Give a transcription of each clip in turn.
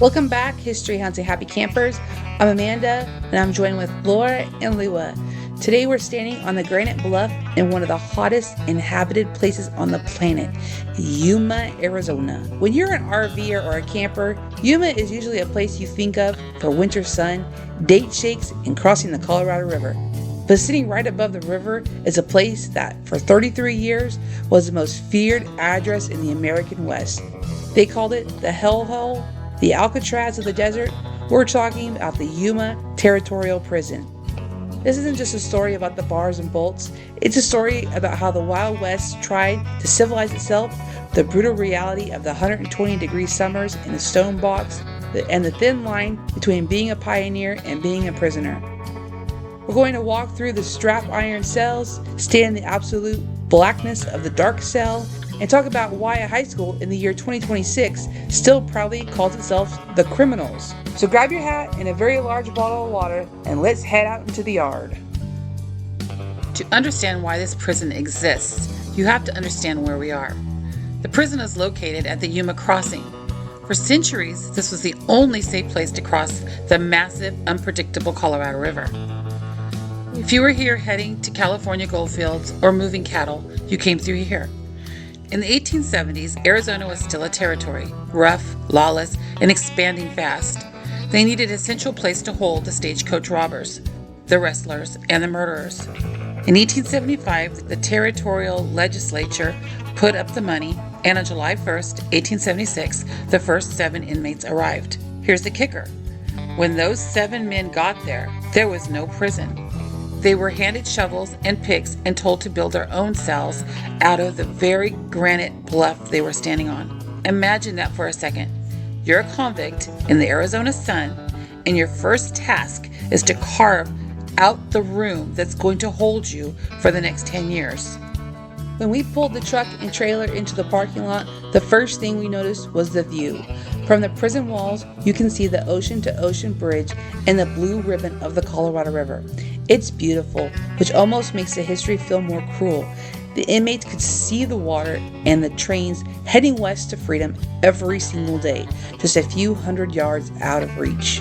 Welcome back, History Hounds and Happy Campers. I'm Amanda, and I'm joined with Laura and Lua. Today we're standing on the granite bluff in one of the hottest inhabited places on the planet, Yuma, Arizona. When you're an RVer or a camper, Yuma is usually a place you think of for winter sun, date shakes, and crossing the Colorado River. But sitting right above the river is a place that, for 33 years, was the most feared address in the American West. They called it the hellhole, the Alcatraz of the desert. We're talking about the Yuma Territorial Prison. This isn't just a story about the bars and bolts. It's a story about how the Wild West tried to civilize itself, the brutal reality of the 120-degree summers in a stone box, and the thin line between being a pioneer and being a prisoner. We're going to walk through the strap iron cells, stand in the absolute blackness of the dark cell, and talk about why a high school in the year 2026 still proudly calls itself the Criminals. So grab your hat and a very large bottle of water, and let's head out into the yard. To understand why this prison exists, you have to understand where we are. The prison is located at the Yuma Crossing. For centuries, this was the only safe place to cross the massive, unpredictable Colorado River. If you were here heading to California goldfields or moving cattle, you came through here. In the 1870s, Arizona was still a territory, rough, lawless, and expanding fast. They needed a central place to hold the stagecoach robbers, the wrestlers, and the murderers. In 1875, the territorial legislature put up the money, and on July 1st, 1876, the first 7 inmates arrived. Here's the kicker. When those 7 men got there was no prison. They were handed shovels and picks and told to build their own cells out of the very granite bluff they were standing on. Imagine that for a second. You're a convict in the Arizona sun, and your first task is to carve out the room that's going to hold you for the next 10 years. When we pulled the truck and trailer into the parking lot, the first thing we noticed was the view. From the prison walls, you can see the ocean-to-ocean bridge and the blue ribbon of the Colorado River. It's beautiful, which almost makes the history feel more cruel. The inmates could see the water and the trains heading west to freedom every single day, just a few hundred yards out of reach.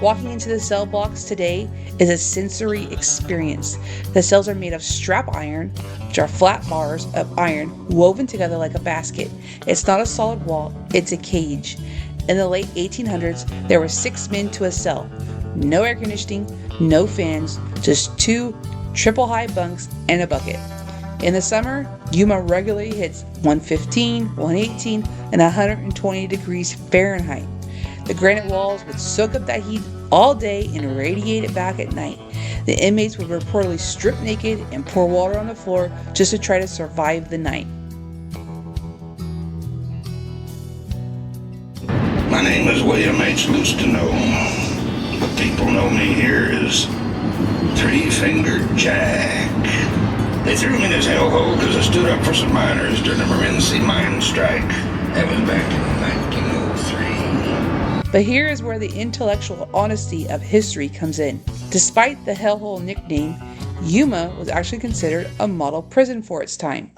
Walking into the cell blocks today is a sensory experience. The cells are made of strap iron, which are flat bars of iron woven together like a basket. It's not a solid wall, it's a cage. In the late 1800s, there were 6 men to a cell. No air conditioning, no fans, just 2 triple high bunks and a bucket. In the summer, Yuma regularly hits 115, 118, and 120 degrees Fahrenheit. The granite walls would soak up that heat all day and radiate it back at night. The inmates would reportedly strip naked and pour water on the floor just to try to survive the night. My name is William H. Loustino. But people know me here as Three-Fingered Jack. They threw me in this hellhole because I stood up for some miners during the Morenci mine strike. That was back in 1903. But here is where the intellectual honesty of history comes in. Despite the hellhole nickname, Yuma was actually considered a model prison for its time.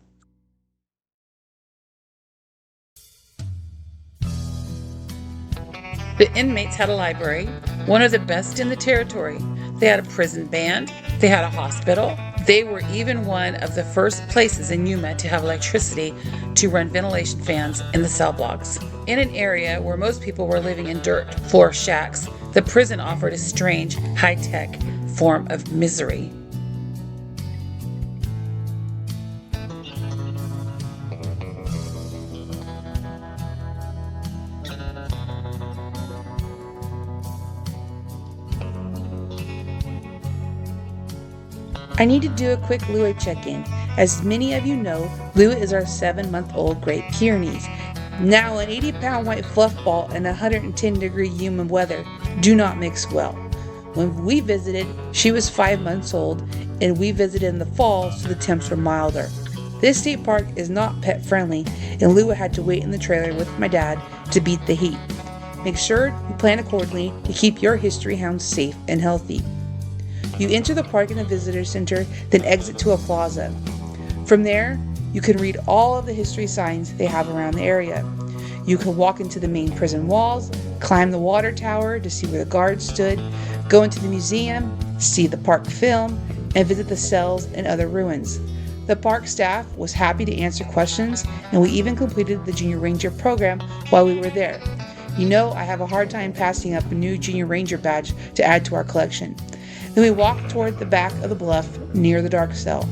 The inmates had a library, one of the best in the territory. They had a prison band, they had a hospital. They were even one of the first places in Yuma to have electricity to run ventilation fans in the cell blocks. In an area where most people were living in dirt floor shacks, the prison offered a strange, high-tech form of misery. I need to do a quick Lua check-in. As many of you know, Lua is our 7-month-old Great Pyrenees. Now, an 80-pound white fluff ball and 110-degree Yuma weather do not mix well. When we visited, she was 5 months old, and we visited in the fall, so the temps were milder. This state park is not pet-friendly, and Lua had to wait in the trailer with my dad to beat the heat. Make sure you plan accordingly to keep your history hounds safe and healthy. You enter the park in the visitor center, then exit to a plaza. From there, you can read all of the history signs they have around the area. You can walk into the main prison walls, climb the water tower to see where the guards stood, go into the museum, see the park film, and visit the cells and other ruins. The park staff was happy to answer questions, and we even completed the Junior Ranger program while we were there. You know, I have a hard time passing up a new Junior Ranger badge to add to our collection. Then we walked toward the back of the bluff near the dark cell.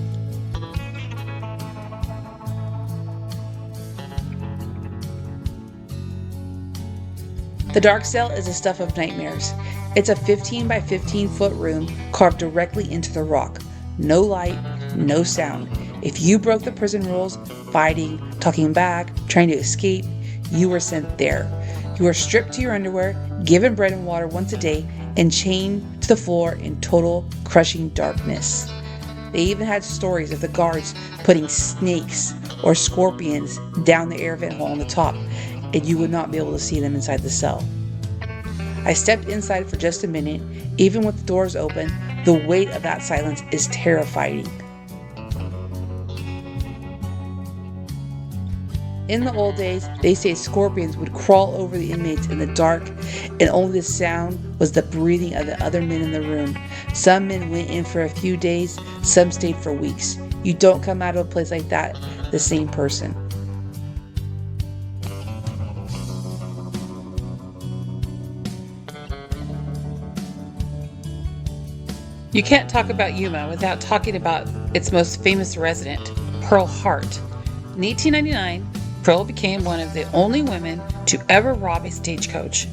The dark cell is the stuff of nightmares. It's a 15 by 15 foot room carved directly into the rock. No light, no sound. If you broke the prison rules, fighting, talking back, trying to escape, you were sent there. You were stripped to your underwear, given bread and water once a day, and chained to the floor in total crushing darkness. They even had stories of the guards putting snakes or scorpions down the air vent hole on the top, and you would not be able to see them inside the cell. I stepped inside for just a minute. Even with the doors open, the weight of that silence is terrifying. In the old days, they say scorpions would crawl over the inmates in the dark, and only the sound was the breathing of the other men in the room. Some men went in for a few days, some stayed for weeks. You don't come out of a place like that the same person. You can't talk about Yuma without talking about its most famous resident, Pearl Hart. In 1899, Pearl became one of the only women to ever rob a stagecoach.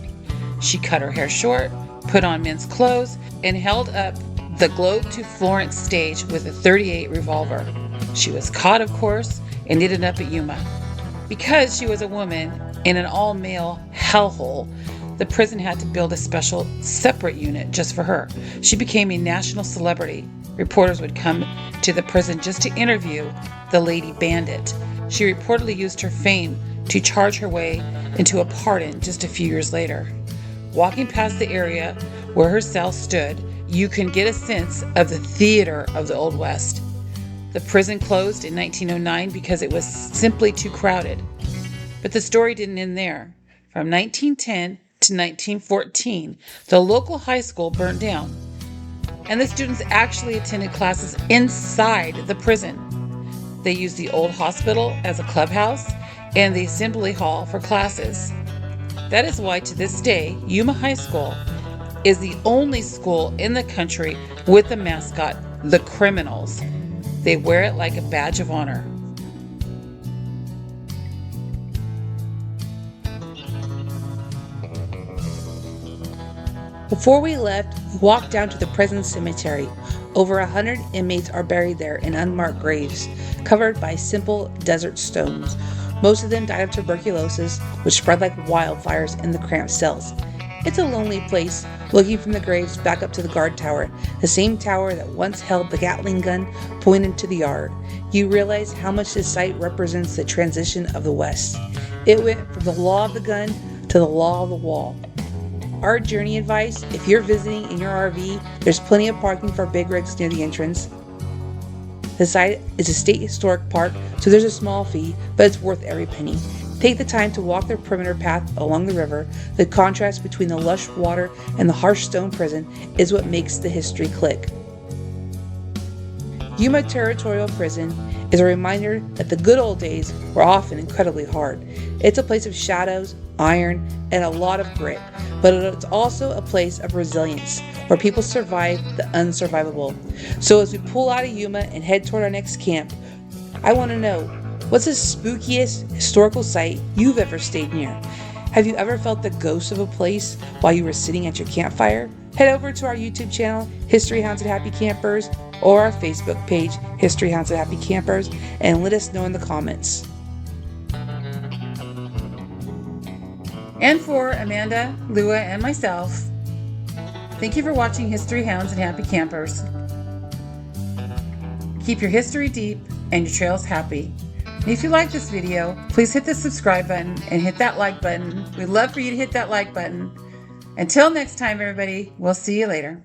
She cut her hair short, put on men's clothes, and held up the Globe to Florence stage with a .38 revolver. She was caught, of course, and ended up at Yuma. Because she was a woman in an all-male hellhole, the prison had to build a special, separate unit just for her. She became a national celebrity. Reporters would come to the prison just to interview the Lady Bandit. She reportedly used her fame to charge her way into a pardon just a few years later. Walking past the area where her cell stood, you can get a sense of the theater of the Old West. The prison closed in 1909 because it was simply too crowded. But the story didn't end there. From 1910 to 1914, the local high school burned down, and the students actually attended classes inside the prison. They used the old hospital as a clubhouse and the assembly hall for classes. That is why to this day, Yuma High School is the only school in the country with the mascot, the Criminals. They wear it like a badge of honor. Before we left, we walked down to the prison cemetery. Over 100 inmates are buried there in unmarked graves, covered by simple desert stones. Most of them died of tuberculosis, which spread like wildfires in the cramped cells. It's a lonely place, looking from the graves back up to the guard tower, the same tower that once held the Gatling gun pointed to the yard. You realize how much this site represents the transition of the West. It went from the law of the gun to the law of the wall. Our journey advice: if you're visiting in your RV, there's plenty of parking for big rigs near the entrance. The site is a state historic park, so there's a small fee, but it's worth every penny. Take the time to walk the perimeter path along the river. The contrast between the lush water and the harsh stone prison is what makes the history click. Yuma Territorial Prison is a reminder that the good old days were often incredibly hard. It's a place of shadows, iron, and a lot of grit, but it's also a place of resilience where people survive the unsurvivable. So as we pull out of Yuma and head toward our next camp, I want to know, what's the spookiest historical site you've ever stayed near? Have you ever felt the ghost of a place while you were sitting at your campfire? Head over to our YouTube channel, History Hounds and Happy Campers, or our Facebook page, History Hounds and Happy Campers, and let us know in the comments. And for Amanda, Lua, and myself, thank you for watching History Hounds and Happy Campers. Keep your history deep and your trails happy. And if you like this video, please hit the subscribe button and hit that like button. We'd love for you to hit that like button. Until next time, everybody, we'll see you later.